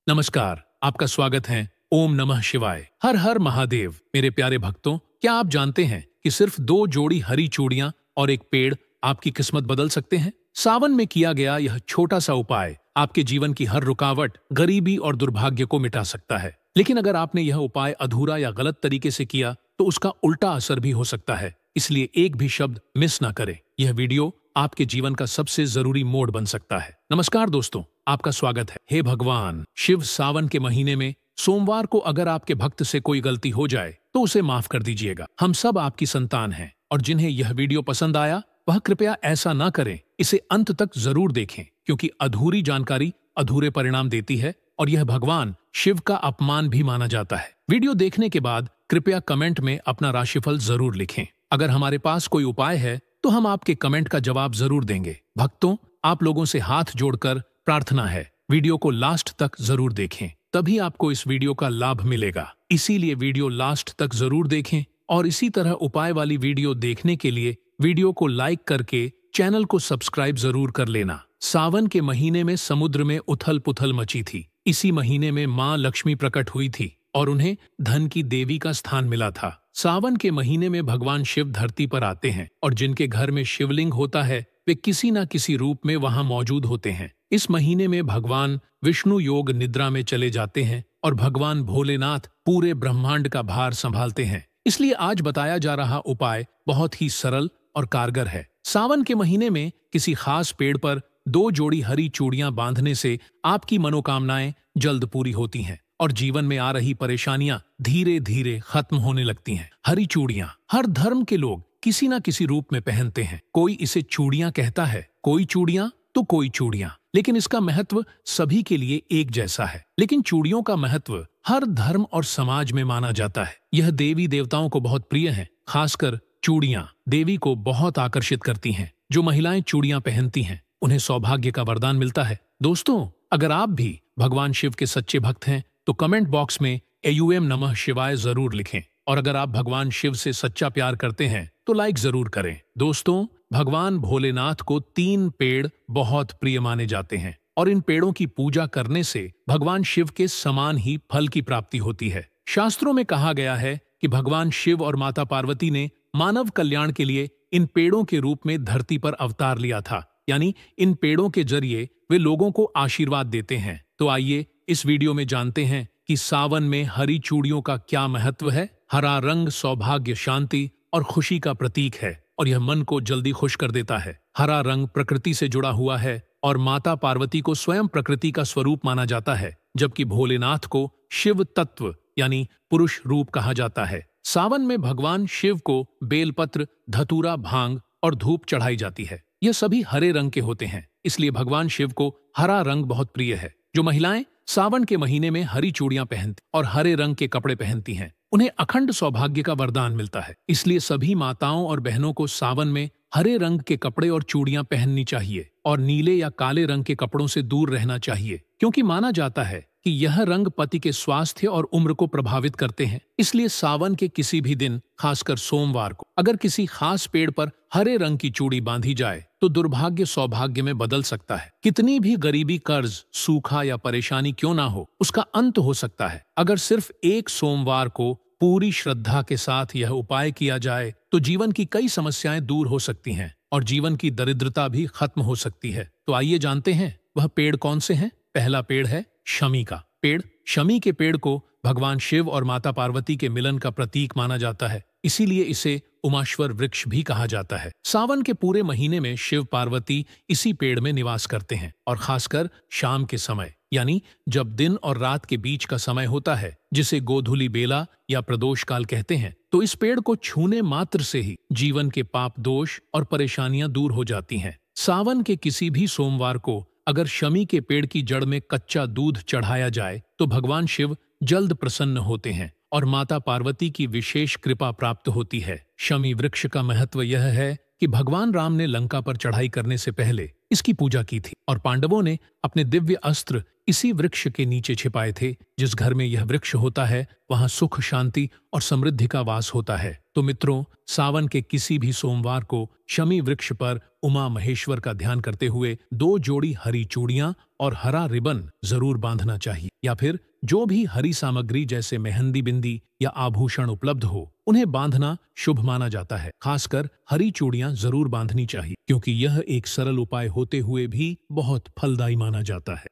नमस्कार, आपका स्वागत है। ओम नमः शिवाय। हर हर महादेव। मेरे प्यारे भक्तों, क्या आप जानते हैं कि सिर्फ 2 जोड़ी हरी चूड़ियां और एक पेड़ आपकी किस्मत बदल सकते हैं? सावन में किया गया यह छोटा सा उपाय आपके जीवन की हर रुकावट, गरीबी और दुर्भाग्य को मिटा सकता है। लेकिन अगर आपने यह उपाय अधूरा या गलत तरीके से किया तो उसका उल्टा असर भी हो सकता है। इसलिए एक भी शब्द मिस ना करें। यह वीडियो आपके जीवन का सबसे जरूरी मोड़ बन सकता है। नमस्कार दोस्तों, आपका स्वागत है। हे भगवान शिव, सावन के महीने में सोमवार को अगर आपके भक्त से कोई गलती हो जाए तो उसे माफ कर दीजिएगा। हम सब आपकी संतान हैं और जिन्हें यह वीडियो पसंद आया वह कृपया ऐसा ना करें। इसे अंत तक जरूर देखें, क्योंकि अधूरी जानकारी अधूरे परिणाम देती है और यह भगवान शिव का अपमान भी माना जाता है। वीडियो देखने के बाद कृपया कमेंट में अपना राशिफल जरूर लिखें। अगर हमारे पास कोई उपाय है तो हम आपके कमेंट का जवाब जरूर देंगे। भक्तों, आप लोगों से हाथ जोड़कर प्रार्थना है, वीडियो को लास्ट तक जरूर देखें, तभी आपको इस वीडियो का लाभ मिलेगा। इसीलिए वीडियो लास्ट तक जरूर देखें और इसी तरह उपाय वाली वीडियो देखने के लिए वीडियो को लाइक करके चैनल को सब्सक्राइब जरूर कर लेना। सावन के महीने में समुद्र में उथल पुथल मची थी। इसी महीने में माँ लक्ष्मी प्रकट हुई थी और उन्हें धन की देवी का स्थान मिला था। सावन के महीने में भगवान शिव धरती पर आते हैं और जिनके घर में शिवलिंग होता है वे किसी न किसी रूप में वहां मौजूद होते हैं। इस महीने में भगवान विष्णु योग निद्रा में चले जाते हैं और भगवान भोलेनाथ पूरे ब्रह्मांड का भार संभालते हैं। इसलिए आज बताया जा रहा उपाय बहुत ही सरल और कारगर है। सावन के महीने में किसी खास पेड़ पर 2 जोड़ी हरी चूड़ियां बांधने से आपकी मनोकामनाएं जल्द पूरी होती हैं और जीवन में आ रही परेशानियां धीरे धीरे खत्म होने लगती हैं। हरी चूड़ियां हर धर्म के लोग किसी न किसी रूप में पहनते हैं। कोई इसे चूड़ियां कहता है, कोई चूड़ियां तो कोई चूड़ियां, लेकिन इसका महत्व सभी के लिए एक जैसा है। लेकिन चूड़ियों का महत्व हर धर्म और समाज में माना जाता है। यह देवी देवताओं को बहुत प्रिय है। खासकर चूड़ियां देवी को बहुत आकर्षित करती हैं। जो महिलाएं चूड़ियां पहनती हैं उन्हें सौभाग्य का वरदान मिलता है। दोस्तों, अगर आप भी भगवान शिव के सच्चे भक्त हैं तो कमेंट बॉक्स में एयूएम नमः शिवाय जरूर लिखें और अगर आप भगवान शिव से सच्चा प्यार करते हैं तो लाइक जरूर करें। दोस्तों, भगवान भोलेनाथ को 3 पेड़ बहुत प्रिय माने जाते हैं और इन पेड़ों की पूजा करने से भगवान शिव के समान ही फल की प्राप्ति होती है। शास्त्रों में कहा गया है कि भगवान शिव और माता पार्वती ने मानव कल्याण के लिए इन पेड़ों के रूप में धरती पर अवतार लिया था, यानी इन पेड़ों के जरिए वे लोगों को आशीर्वाद देते हैं। तो आइए इस वीडियो में जानते हैं कि सावन में हरी चूड़ियों का क्या महत्व है। हरा रंग सौभाग्य, शांति और खुशी का प्रतीक है और यह मन को जल्दी खुश कर देता है। हरा रंग प्रकृति से जुड़ा हुआ है और माता पार्वती को स्वयं प्रकृति का स्वरूप माना जाता है, जबकि भोलेनाथ को शिव तत्व यानी पुरुष रूप कहा जाता है। सावन में भगवान शिव को बेलपत्र, धतूरा, भांग और धूप चढ़ाई जाती है। यह सभी हरे रंग के होते हैं, इसलिए भगवान शिव को हरा रंग बहुत प्रिय है। जो महिलाएं सावन के महीने में हरी चूड़ियां पहनती और हरे रंग के कपड़े पहनती हैं उन्हें अखंड सौभाग्य का वरदान मिलता है। इसलिए सभी माताओं और बहनों को सावन में हरे रंग के कपड़े और चूड़ियां पहननी चाहिए और नीले या काले रंग के कपड़ों से दूर रहना चाहिए, क्योंकि माना जाता है कि यह रंग पति के स्वास्थ्य और उम्र को प्रभावित करते हैं। इसलिए सावन के किसी भी दिन, खासकर सोमवार को, अगर किसी खास पेड़ पर हरे रंग की चूड़ी बांधी जाए तो दुर्भाग्य सौभाग्य में बदल सकता है। कितनी भी गरीबी, कर्ज, सूखा या परेशानी क्यों ना हो, उसका अंत हो सकता है। अगर सिर्फ एक सोमवार को पूरी श्रद्धा के साथ यह उपाय किया जाए तो जीवन की कई समस्याएं दूर हो सकती हैं और जीवन की दरिद्रता भी खत्म हो सकती है। तो आइए जानते हैं वह पेड़ कौन से हैं। पहला पेड़ है शमी का पेड़। शमी के पेड़ को भगवान शिव और माता पार्वती के मिलन का प्रतीक माना जाता है, इसीलिए इसे उमाश्वर वृक्ष भी कहा जाता है। सावन के पूरे महीने में शिव पार्वती इसी पेड़ में निवास करते हैं और खासकर शाम के समय, यानी जब दिन और रात के बीच का समय होता है, जिसे गोधूली बेला या प्रदोष काल कहते हैं, तो इस पेड़ को छूने मात्र से ही जीवन के पाप, दोष और परेशानियां दूर हो जाती हैं। सावन के किसी भी सोमवार को अगर शमी के पेड़ की जड़ में कच्चा दूध चढ़ाया जाए तो भगवान शिव जल्द प्रसन्न होते हैं और माता पार्वती की विशेष कृपा प्राप्त होती है। शमी वृक्ष का महत्व यह है कि भगवान राम ने लंका पर चढ़ाई करने से पहले इसकी पूजा की थी और पांडवों ने अपने दिव्य अस्त्र इसी वृक्ष के नीचे छिपाए थे। जिस घर में यह वृक्ष होता है वहां सुख, शांति और समृद्धि का वास होता है। तो मित्रों, सावन के किसी भी सोमवार को शमी वृक्ष पर उमा महेश्वर का ध्यान करते हुए 2 जोड़ी हरी चूड़ियां और हरा रिबन जरूर बांधना चाहिए। या फिर जो भी हरी सामग्री जैसे मेहंदी बिंदी या आभूषण उपलब्ध हो, उन्हें बांधना शुभ माना जाता है। खासकर हरी चूड़ियां जरूर बांधनी चाहिए, क्योंकि यह एक सरल उपाय होते हुए भी बहुत फलदायी माना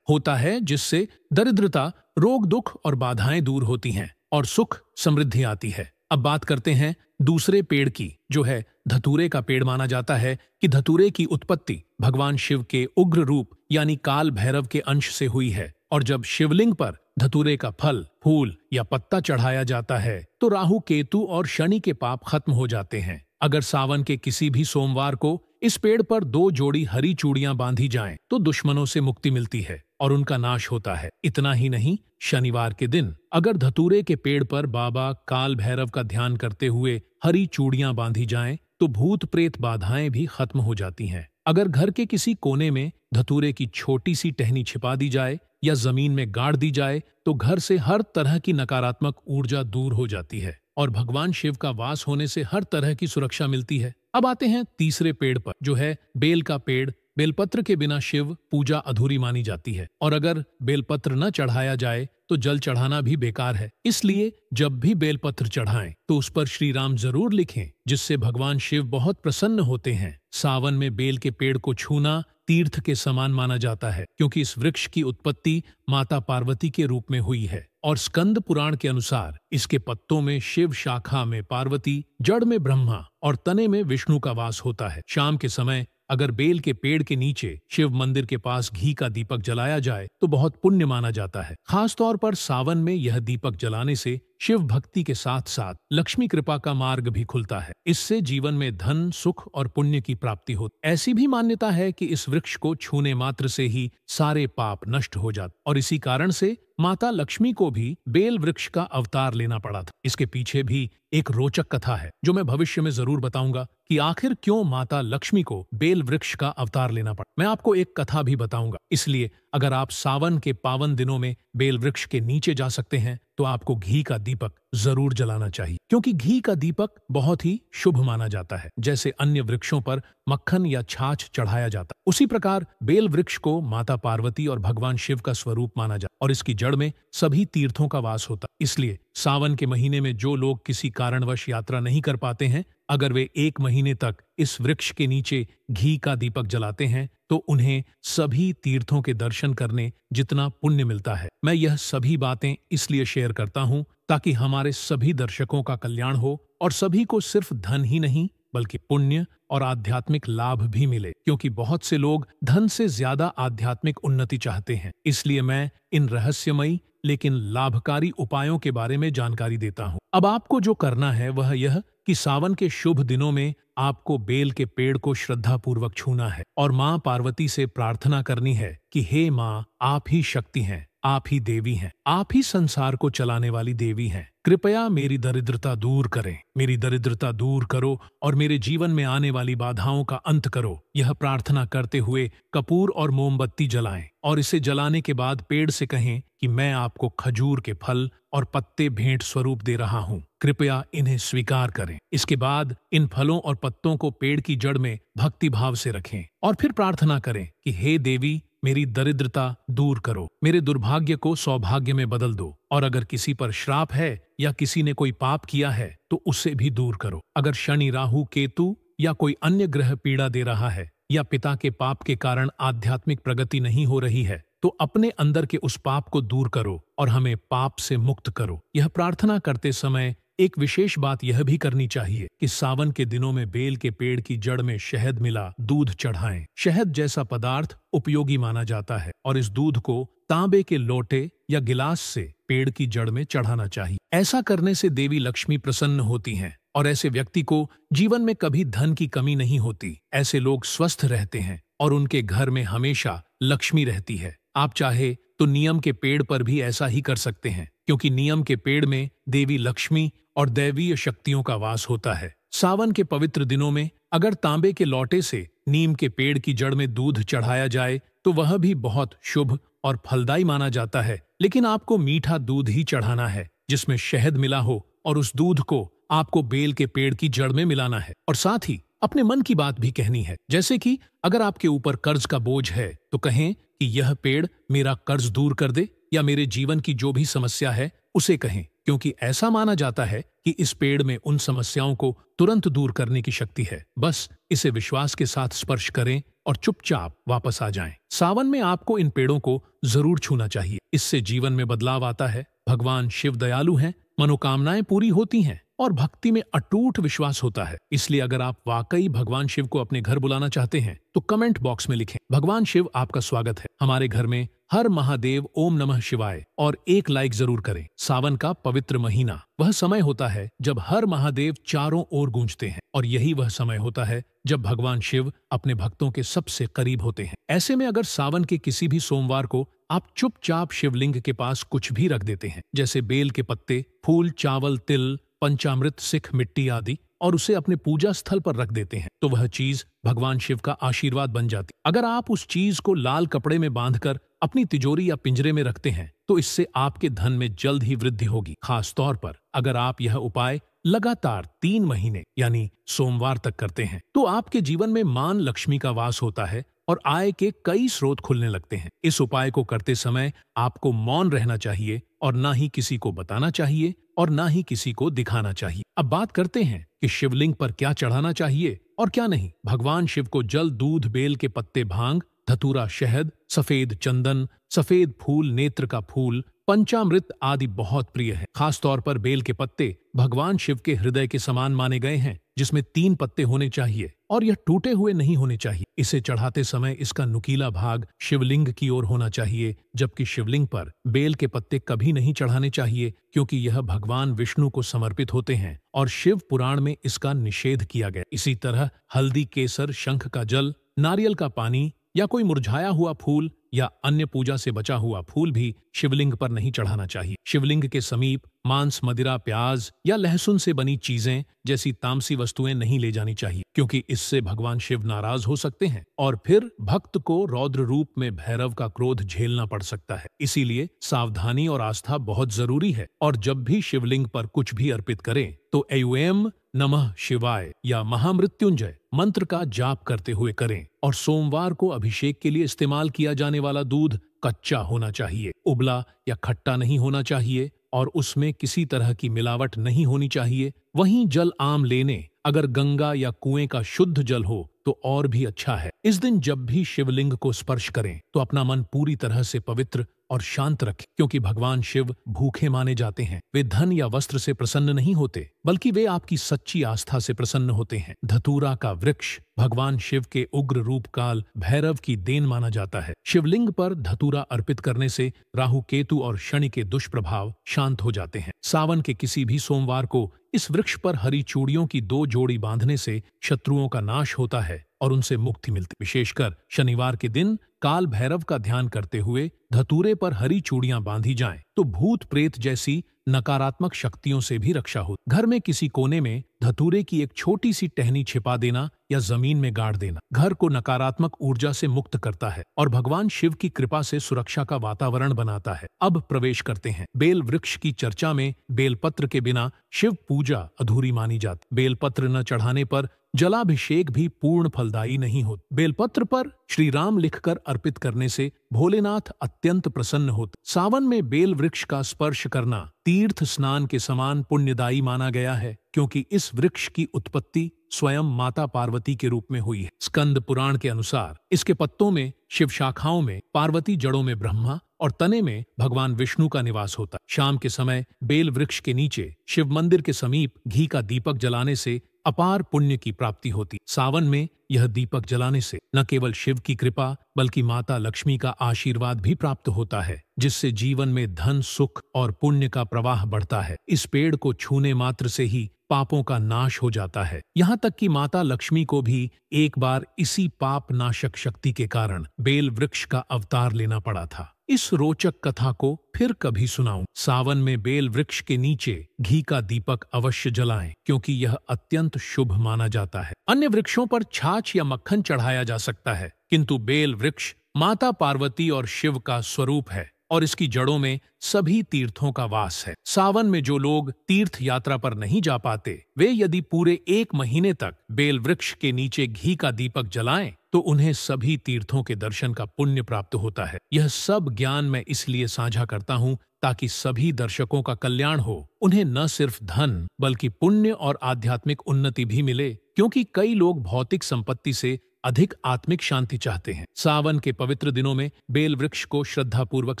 होता है, जिससे दरिद्रता, रोग, दुख और बाधाएं दूर होती हैं और सुख समृद्धि आती है। अब बात करते हैं दूसरे पेड़ की, जो है धतूरे का पेड़। माना जाता है कि धतूरे की उत्पत्ति भगवान शिव के उग्र रूप यानी काल भैरव के अंश से हुई है, और जब शिवलिंग पर धतूरे का फल, फूल या पत्ता चढ़ाया जाता है तो राहु, केतु और शनि के पाप खत्म हो जाते हैं। अगर सावन के किसी भी सोमवार को इस पेड़ पर 2 जोड़ी हरी चूड़ियां बांधी जाएं, तो दुश्मनों से मुक्ति मिलती है और उनका नाश होता है। इतना ही नहीं, शनिवार के दिन अगर धतूरे के पेड़ पर बाबा काल भैरव का ध्यान करते हुए हरी चूड़ियां बांधी जाएं, तो भूत प्रेत बाधाएं भी खत्म हो जाती हैं। अगर घर के किसी कोने में धतूरे की छोटी सी टहनी छिपा दी जाए या जमीन में गाड़ दी जाए, तो घर से हर तरह की नकारात्मक ऊर्जा दूर हो जाती है और भगवान शिव का वास होने से हर तरह की सुरक्षा मिलती है। अब आते हैं तीसरे पेड़ पर, जो है बेल का पेड़। बेलपत्र के बिना शिव पूजा अधूरी मानी जाती है, और अगर बेलपत्र न चढ़ाया जाए तो जल चढ़ाना भी बेकार है। इसलिए जब भी बेलपत्र चढ़ाएं तो उस पर श्री राम जरूर लिखें, जिससे भगवान शिव बहुत प्रसन्न होते हैं। सावन में बेल के पेड़ को छूना तीर्थ के समान माना जाता है, क्योंकि इस वृक्ष की उत्पत्ति माता पार्वती के रूप में हुई है और स्कंद पुराण के अनुसार इसके पत्तों में शिव, शाखा में पार्वती, जड़ में ब्रह्मा और तने में विष्णु का वास होता है। शाम के समय अगर बेल के पेड़ के नीचे शिव मंदिर के पास घी का दीपक जलाया जाए तो बहुत पुण्य माना जाता है। खास तौर पर सावन में यह दीपक जलाने से शिव भक्ति के साथ साथ लक्ष्मी कृपा का मार्ग भी खुलता है। इससे जीवन में धन, सुख और पुण्य की प्राप्ति होती। ऐसी भी मान्यता है कि इस वृक्ष को छूने मात्र से ही सारे पाप नष्ट हो जाते, और इसी कारण से माता लक्ष्मी को भी बेल वृक्ष का अवतार लेना पड़ा था। इसके पीछे भी एक रोचक कथा है, जो मैं भविष्य में जरूर बताऊंगा कि आखिर क्यों माता लक्ष्मी को बेल वृक्ष का अवतार लेना पड़ा। मैं आपको एक कथा भी बताऊंगा। इसलिए अगर आप सावन के पावन दिनों में बेल वृक्ष के नीचे जा सकते हैं तो आपको घी का दीपक जरूर जलाना चाहिए, क्योंकि घी का दीपक बहुत ही शुभ माना जाता है। जैसे अन्य वृक्षों पर मक्खन या छाछ चढ़ाया जाता, उसी प्रकार बेल वृक्ष को माता पार्वती और भगवान शिव का स्वरूप माना जाता, और इसकी जड़ में सभी तीर्थों का वास होता। इसलिए सावन के महीने में जो लोग किसी कारणवश यात्रा नहीं कर पाते हैं, अगर वे 1 महीने तक इस वृक्ष के नीचे घी का दीपक जलाते हैं तो उन्हें सभी तीर्थों के दर्शन करने जितना पुण्य मिलता है। मैं यह सभी बातें इसलिए शेयर करता हूं ताकि हमारे सभी दर्शकों का कल्याण हो और सभी को सिर्फ धन ही नहीं बल्कि पुण्य और आध्यात्मिक लाभ भी मिले, क्योंकि बहुत से लोग धन से ज्यादा आध्यात्मिक उन्नति चाहते हैं। इसलिए मैं इन रहस्यमयी लेकिन लाभकारी उपायों के बारे में जानकारी देता हूं। अब आपको जो करना है वह यह कि सावन के शुभ दिनों में आपको बेल के पेड़ को श्रद्धापूर्वक छूना है और मां पार्वती से प्रार्थना करनी है कि हे मां, आप ही शक्ति हैं, आप ही देवी हैं, आप ही संसार को चलाने वाली देवी हैं। कृपया मेरी दरिद्रता दूर करें, मेरी दरिद्रता दूर करो और मेरे जीवन में आने वाली बाधाओं का अंत करो। यह प्रार्थना करते हुए कपूर और मोमबत्ती जलाएं और इसे जलाने के बाद पेड़ से कहें कि मैं आपको खजूर के फल और पत्ते भेंट स्वरूप दे रहा हूँ, कृपया इन्हें स्वीकार करें। इसके बाद इन फलों और पत्तों को पेड़ की जड़ में भक्ति भाव से रखें और फिर प्रार्थना करें कि हे देवी, मेरी दरिद्रता दूर करो, मेरे दुर्भाग्य को सौभाग्य में बदल दो, और अगर किसी पर श्राप है या किसी ने कोई पाप किया है तो उसे भी दूर करो। अगर शनि, राहु, केतु या कोई अन्य ग्रह पीड़ा दे रहा है या पिता के पाप के कारण आध्यात्मिक प्रगति नहीं हो रही है तो अपने अंदर के उस पाप को दूर करो और हमें पाप से मुक्त करो। यह प्रार्थना करते समय एक विशेष बात यह भी करनी चाहिए कि सावन के दिनों में बेल के पेड़ की जड़ में शहद मिला दूध चढ़ाएं। शहद जैसा पदार्थ उपयोगी माना जाता है और इस दूध को तांबे के लोटे या गिलास से पेड़ की जड़ में चढ़ाना चाहिए। ऐसा करने से देवी लक्ष्मी प्रसन्न होती हैं और ऐसे व्यक्ति को जीवन में कभी धन की कमी नहीं होती। ऐसे लोग स्वस्थ रहते हैं और उनके घर में हमेशा लक्ष्मी रहती है। आप चाहे तो नीम के पेड़ पर भी ऐसा ही कर सकते हैं, क्योंकि नीम के पेड़ में देवी लक्ष्मी और दैवीय शक्तियों का वास होता है। सावन के पवित्र दिनों में अगर तांबे के लोटे से नीम के पेड़ की जड़ में दूध चढ़ाया जाए तो वह भी बहुत शुभ और फलदायी माना जाता है। लेकिन आपको मीठा दूध ही चढ़ाना है जिसमें शहद मिला हो, और उस दूध को आपको बेल के पेड़ की जड़ में मिलाना है और साथ ही अपने मन की बात भी कहनी है। जैसे कि अगर आपके ऊपर कर्ज का बोझ है तो कहें कि यह पेड़ मेरा कर्ज दूर कर दे, या मेरे जीवन की जो भी समस्या है उसे कहें, क्योंकि ऐसा माना जाता है कि इस पेड़ में उन समस्याओं को तुरंत दूर करने की शक्ति है। बस इसे विश्वास के साथ स्पर्श करें और चुपचाप वापस आ जाएं। सावन में आपको इन पेड़ों को जरूर छूना चाहिए। इससे जीवन में बदलाव आता है। भगवान शिव दयालु हैं, मनोकामनाएं पूरी होती हैं और भक्ति में अटूट विश्वास होता है। इसलिए अगर आप वाकई भगवान शिव को अपने घर बुलाना चाहते हैं तो कमेंट बॉक्स में लिखें, भगवान शिव आपका स्वागत है हमारे घर में। हर महादेव ओम नमः शिवाय और एक लाइक जरूर करें। सावन का पवित्र महीना वह समय होता है जब हर महादेव चारों ओर गूंजते हैं और यही वह समय होता है जब भगवान शिव अपने भक्तों के सबसे करीब होते हैं। ऐसे में अगर सावन के किसी भी सोमवार को आप चुपचाप शिवलिंग के पास कुछ भी रख देते हैं, जैसे बेल के पत्ते, फूल, चावल, तिल, पंचामृत, सिख मिट्टी आदि, और उसे अपने पूजा स्थल पर रख देते हैं, तो वह चीज भगवान शिव का आशीर्वाद बन जाती। अगर आप उस चीज को लाल कपड़े में बांधकर अपनी तिजोरी या पिंजरे में रखते हैं तो इससे आपके धन में जल्द ही वृद्धि होगी। खास तौर पर अगर आप यह उपाय लगातार 3 महीने यानी सोमवार तक करते हैं तो आपके जीवन में मान लक्ष्मी का वास होता है और आय के कई स्रोत खुलने लगते हैं। इस उपाय को करते समय आपको मौन रहना चाहिए और ना ही किसी को बताना चाहिए और ना ही किसी को दिखाना चाहिए। अब बात करते हैं कि शिवलिंग पर क्या चढ़ाना चाहिए और क्या नहीं। भगवान शिव को जल, दूध, बेल के पत्ते, भांग, धतूरा, शहद, सफेद चंदन, सफेद फूल, नेत्र का फूल, पंचामृत आदि बहुत प्रिय है। खास तौर पर बेल के पत्ते भगवान शिव के हृदय के समान माने गए हैं, जिसमें 3 पत्ते होने चाहिए और यह टूटे हुए नहीं होने चाहिए। इसे चढ़ाते समय इसका नुकीला भाग शिवलिंग की ओर होना चाहिए, जबकि शिवलिंग पर बेल के पत्ते कभी नहीं चढ़ाने चाहिए, क्योंकि यह भगवान विष्णु को समर्पित होते हैं और शिव पुराण में इसका निषेध किया गया। इसी तरह हल्दी, केसर, शंख का जल, नारियल का पानी या कोई मुरझाया हुआ फूल या अन्य पूजा से बचा हुआ फूल भी शिवलिंग पर नहीं चढ़ाना चाहिए। शिवलिंग के समीप मांस, मदिरा, प्याज या लहसुन से बनी चीजें जैसी तामसी वस्तुएं नहीं ले जानी चाहिए, क्योंकि इससे भगवान शिव नाराज हो सकते हैं और फिर भक्त को रौद्र रूप में भैरव का क्रोध झेलना पड़ सकता है। इसीलिए सावधानी और आस्था बहुत जरूरी है और जब भी शिवलिंग पर कुछ भी अर्पित करें तो ऐं नमः शिवाय या महामृत्युंजय मंत्र का जाप करते हुए करें। और सोमवार को अभिषेक के लिए इस्तेमाल किया जाने वाला दूध कच्चा होना चाहिए, उबला या खट्टा नहीं होना चाहिए और उसमें किसी तरह की मिलावट नहीं होनी चाहिए। वहीं जल आम लेने, अगर गंगा या कुएं का शुद्ध जल हो तो और भी अच्छा है। इस दिन जब भी शिवलिंग को स्पर्श करें तो अपना मन पूरी तरह से पवित्र और शांत रखें, क्योंकि भगवान शिव भूखे माने जाते हैं। वे धन या वस्त्र से प्रसन्न नहीं होते, बल्कि वे आपकी सच्ची आस्था से प्रसन्न होते हैं। धतूरा का वृक्ष भगवान शिव के उग्र रूप काल भैरव की देन माना जाता है। शिवलिंग पर धतूरा अर्पित करने से राहु, केतु और शनि के दुष्प्रभाव शांत हो जाते हैं। सावन के किसी भी सोमवार को इस वृक्ष पर हरी चूड़ियों की 2 जोड़ी बांधने से शत्रुओं का नाश होता है और उनसे मुक्ति मिलती। विशेषकर शनिवार के दिन काल भैरव का ध्यान करते हुए धतूरे पर हरी चूड़ियां बांधी जाएं तो भूत प्रेत जैसी नकारात्मक शक्तियों से भी रक्षा हो। घर में किसी कोने में धतूरे की एक छोटी सी टहनी छिपा देना या जमीन में गाड़ देना घर को नकारात्मक ऊर्जा से मुक्त करता है और भगवान शिव की कृपा से सुरक्षा का वातावरण बनाता है। अब प्रवेश करते हैं बेल वृक्ष की चर्चा में। बेलपत्र के बिना शिव पूजा अधूरी मानी जाती। बेलपत्र न चढ़ाने पर जलाभिषेक भी पूर्ण फलदायी नहीं होता। बेलपत्र पर श्री राम लिखकर अर्पित करने से भोलेनाथ अत्यंत प्रसन्न होते। सावन में बेल वृक्ष का स्पर्श करना तीर्थ स्नान के समान पुण्यदायी माना गया है, क्योंकि इस वृक्ष की उत्पत्ति स्वयं माता पार्वती के रूप में हुई है। स्कंद पुराण के अनुसार इसके पत्तों में शिव, शाखाओं में पार्वती, जड़ों में ब्रह्मा और तने में भगवान विष्णु का निवास होता। शाम के समय बेल वृक्ष के नीचे शिव मंदिर के समीप घी का दीपक जलाने से अपार पुण्य की प्राप्ति होती। सावन में यह दीपक जलाने से न केवल शिव की कृपा बल्कि माता लक्ष्मी का आशीर्वाद भी प्राप्त होता है, जिससे जीवन में धन, सुख और पुण्य का प्रवाह बढ़ता है। इस पेड़ को छूने मात्र से ही पापों का नाश हो जाता है। यहाँ तक कि माता लक्ष्मी को भी एक बार इसी पाप नाशक शक्ति के कारण बेल वृक्ष का अवतार लेना पड़ा था। इस रोचक कथा को फिर कभी सुनाऊं। सावन में बेल वृक्ष के नीचे घी का दीपक अवश्य जलाएं, क्योंकि यह अत्यंत शुभ माना जाता है। अन्य वृक्षों पर छाछ या मक्खन चढ़ाया जा सकता है, किंतु बेल वृक्ष माता पार्वती और शिव का स्वरूप है और इसकी जड़ों में सभी तीर्थों का वास है। सावन में जो लोग तीर्थ यात्रा पर नहीं जा पाते, वे यदि पूरे 1 महीने तक बेल वृक्ष के नीचे घी का दीपक जलाएं तो उन्हें सभी तीर्थों के दर्शन का पुण्य प्राप्त होता है। यह सब ज्ञान मैं इसलिए साझा करता हूँ ताकि सभी दर्शकों का कल्याण हो। उन्हें न सिर्फ धन बल्कि पुण्य और आध्यात्मिक उन्नति भी मिले, क्योंकि कई लोग भौतिक संपत्ति से अधिक आत्मिक शांति चाहते हैं। सावन के पवित्र दिनों में बेल वृक्ष को श्रद्धापूर्वक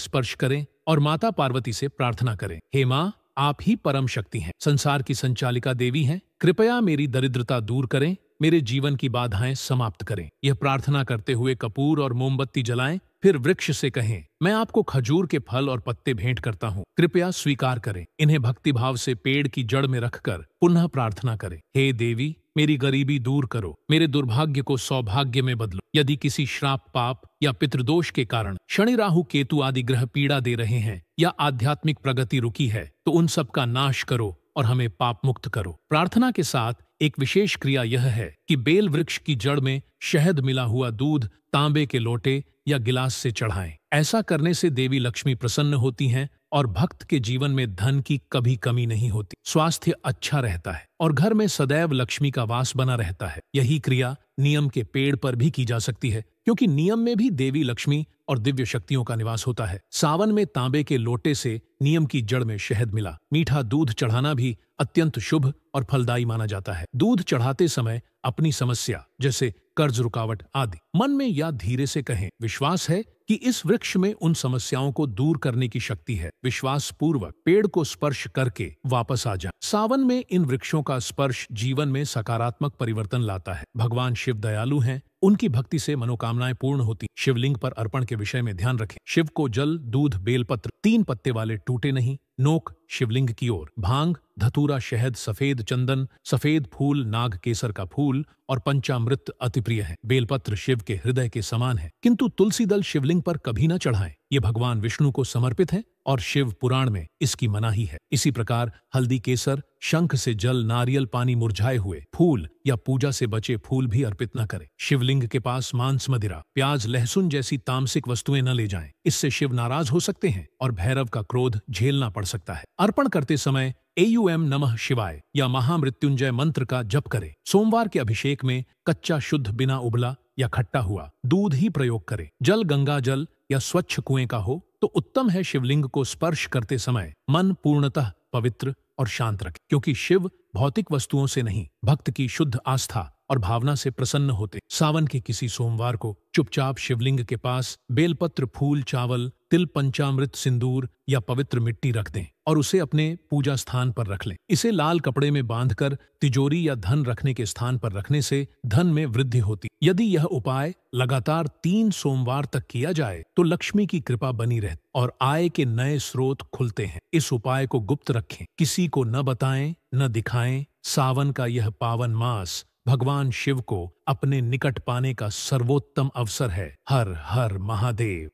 स्पर्श करें और माता पार्वती से प्रार्थना करें, हे माँ, आप ही परम शक्ति हैं, संसार की संचालिका देवी हैं, कृपया मेरी दरिद्रता दूर करें, मेरे जीवन की बाधाएं समाप्त करें। यह प्रार्थना करते हुए कपूर और मोमबत्ती जलाएं, फिर वृक्ष से कहें, मैं आपको खजूर के फल और पत्ते भेंट करता हूँ, कृपया स्वीकार करें। इन्हें भक्तिभाव से पेड़ की जड़ में रखकर पुनः प्रार्थना करें, हे देवी, मेरी गरीबी दूर करो, मेरे दुर्भाग्य को सौभाग्य में बदलो। यदि किसी श्राप, पाप या पितृदोष के कारण शनि, राहु, केतु आदि ग्रह पीड़ा दे रहे हैं या आध्यात्मिक प्रगति रुकी है, तो उन सब का नाश करो और हमें पाप मुक्त करो। प्रार्थना के साथ एक विशेष क्रिया यह है कि बेल वृक्ष की जड़ में शहद मिला हुआ दूध तांबे के लोटे या गिलास से चढ़ाएं। ऐसा करने से देवी लक्ष्मी प्रसन्न होती हैं और भक्त के जीवन में धन की कभी कमी नहीं होती, स्वास्थ्य अच्छा रहता है और घर में सदैव लक्ष्मी का वास बना रहता है। यही क्रिया नियम के पेड़ पर भी की जा सकती है, क्योंकि नियम में भी देवी लक्ष्मी और दिव्य शक्तियों का निवास होता है। सावन में तांबे के लोटे से नियम की जड़ में शहद मिला मीठा दूध चढ़ाना भी अत्यंत शुभ और फलदायी माना जाता है। दूध चढ़ाते समय अपनी समस्या जैसे कर्ज, रुकावट आदि मन में या धीरे से कहें। विश्वास है कि इस वृक्ष में उन समस्याओं को दूर करने की शक्ति है। विश्वास पूर्वक पेड़ को स्पर्श करके वापस आ जाए। सावन में इन वृक्षों का स्पर्श जीवन में सकारात्मक परिवर्तन लाता है। भगवान शिव दयालु हैं, उनकी भक्ति से मनोकामनाएं पूर्ण होती। शिवलिंग पर अर्पण के विषय में ध्यान रखें। शिव को जल, दूध, बेलपत्र 3 पत्ते वाले टूटे नहीं, नोक शिवलिंग की ओर। भांग, धतूरा, शहद, सफेद चंदन, सफेद फूल, नाग केसर का फूल और पंचामृत अति प्रिय है। बेलपत्र शिव के हृदय के समान है, किंतु तुलसी दल शिवलिंग पर कभी न चढ़ाएं। ये भगवान विष्णु को समर्पित है और शिव पुराण में इसकी मनाही है। इसी प्रकार हल्दी, केसर, शंख से जल, नारियल पानी, मुरझाए हुए फूल या पूजा से बचे फूल भी अर्पित न करें। शिवलिंग के पास मांस, मदिरा, प्याज, लहसुन जैसी तामसिक वस्तुएं न ले जाएं। इससे शिव नाराज हो सकते हैं और भैरव का क्रोध झेलना पड़ सकता है। अर्पण करते समय AUM नमः शिवाय या महामृत्युंजय मंत्र का जप करें। सोमवार के अभिषेक में कच्चा, शुद्ध, बिना उबला या खट्टा हुआ दूध ही प्रयोग करें। जल गंगा जल या स्वच्छ कुएं का हो तो उत्तम है। शिवलिंग को स्पर्श करते समय मन पूर्णतः पवित्र और शांत रखें, क्योंकि शिव भौतिक वस्तुओं से नहीं, भक्त की शुद्ध आस्था और भावना से प्रसन्न होते। सावन के किसी सोमवार को चुपचाप शिवलिंग के पास बेलपत्र, फूल, चावल, तिल, पंचामृत, सिंदूर या पवित्र मिट्टी रख दें और उसे अपने पूजा स्थान पर रख लें। इसे लाल कपड़े में बांधकर तिजोरी या धन रखने के स्थान पर रखने से धन में वृद्धि होती। यदि यह उपाय लगातार 3 सोमवार तक किया जाए तो लक्ष्मी की कृपा बनी रहती और आय के नए स्रोत खुलते हैं। इस उपाय को गुप्त रखें, किसी को न बताएं, न दिखाएं। सावन का यह पावन मास भगवान शिव को अपने निकट पाने का सर्वोत्तम अवसर है। हर हर महादेव।